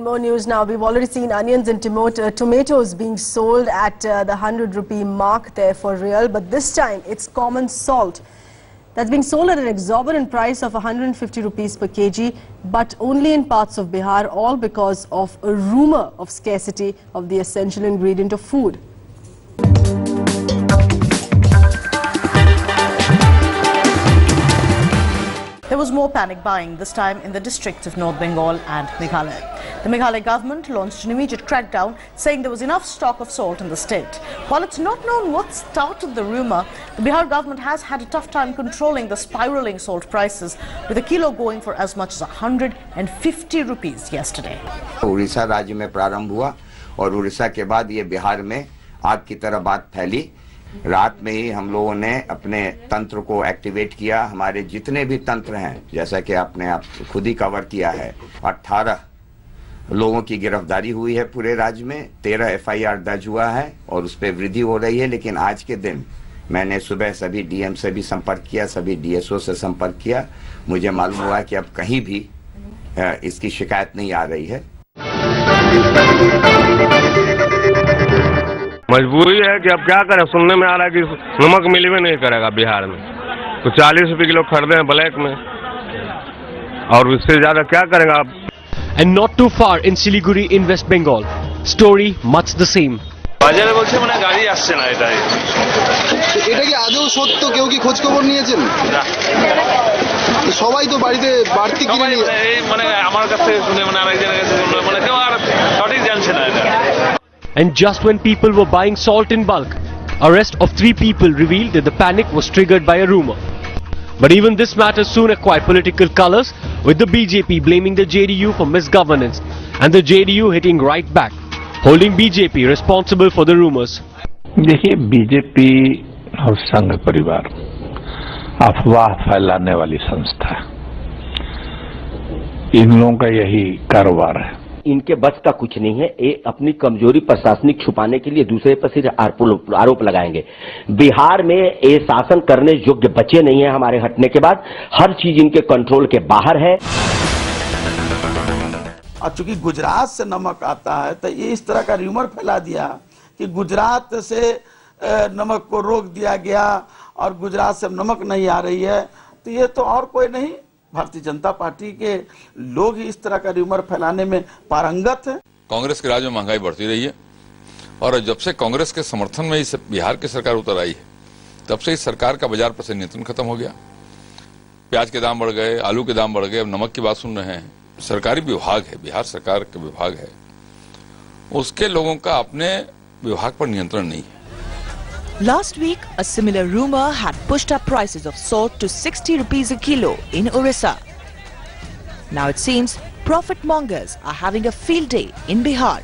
In more news now, we've already seen onions and tomatoes being sold at the 100 rupee mark there for real. But this time, it's common salt that's being sold at an exorbitant price of 150 rupees per kg, but only in parts of Bihar, all because of a rumor of scarcity of the essential ingredient of food. There was more panic buying, this time in the districts of North Bengal and Meghalaya. The Meghalaya government launched an immediate crackdown, saying there was enough stock of salt in the state. While it's not known what started the rumour, the Bihar government has had a tough time controlling the spiralling salt prices, with a kilo going for as much as 150 rupees yesterday. Orissa राज्य में प्रारंभ हुआ और उड़ीसा के बाद ये बिहार में आग की तरह बात फैली। रात में ही हम लोगों ने अपने तंत्र को एक्टिवेट किया। हमारे जितने भी तंत्र हैं, जैसा कि आपने आप खुद ही कवर किया है, 18 लोगों की गिरफ्तारी हुई है पूरे राज्य में, 13 FIR दर्ज हुआ है और उस पर वृद्धि हो रही है। लेकिन आज के दिन मैंने सुबह सभी DM से भी संपर्क किया, सभी DSO से संपर्क किया। मुझे मालूम हुआ कि अब कहीं भी इसकी शिकायत नहीं आ रही है। मजबूरी है कि अब क्या करें, सुनने में आ रहा है कि नमक मिल भी नहीं करेगा बिहार में, तो 40 रुपए किलो खरीदे हैं ब्लैक में, और इससे ज्यादा क्या करेंगे आप। And not too far in Siliguri in West Bengal, story much the same. বাজারে বলছে মানে গাড়ি আসছে না, এটা কি আদৌ সত্য? কেউ কি খোঁজ খবর নিয়েছেন? না, সবাই তো বাড়িতে বাড়তি কিনে নিয়ে, এই মানে আমার কাছ থেকে শুনে মানে আরেকজনের কাছে শুনলো, মানে কেউ আর সঠিক জানছে না এটা। And just when people were buying salt in bulk, arrest of 3 people revealed that the panic was triggered by a rumor. But even this matter soon acquired political colors, with the BJP blaming the JDU for misgovernance and the JDU hitting right back, holding BJP responsible for the rumors. देखिए, BJP और संघ परिवार अफवाह फैलाने वाली संस्था है। इन लोगों का यही कारोबार है। इनके बस का कुछ नहीं है। ये अपनी कमजोरी प्रशासनिक छुपाने के लिए दूसरे पर सिर्फ आरोप लगाएंगे। बिहार में ये शासन करने योग्य बचे नहीं है। हमारे हटने के बाद हर चीज इनके कंट्रोल के बाहर है। और चूंकि गुजरात से नमक आता है, तो ये इस तरह का र्यूमर फैला दिया कि गुजरात से नमक को रोक दिया गया और गुजरात से नमक नहीं आ रही है। तो ये तो और कोई नहीं, भारतीय जनता पार्टी के लोग ही इस तरह का र्यूमर फैलाने में पारंगत है। कांग्रेस के राज में महंगाई बढ़ती रही है, और जब से कांग्रेस के समर्थन में इस बिहार की सरकार उतर आई है, तब से इस सरकार का बाजार पर से नियंत्रण खत्म हो गया। प्याज के दाम बढ़ गए, आलू के दाम बढ़ गए, अब नमक की बात सुन रहे हैं। सरकारी विभाग है, बिहार सरकार का विभाग है, उसके लोगों का अपने विभाग पर नियंत्रण नहीं है। Last week, a similar rumor had pushed up prices of salt to 60 rupees a kilo in Orissa. Now it seems profit mongers are having a field day in Bihar.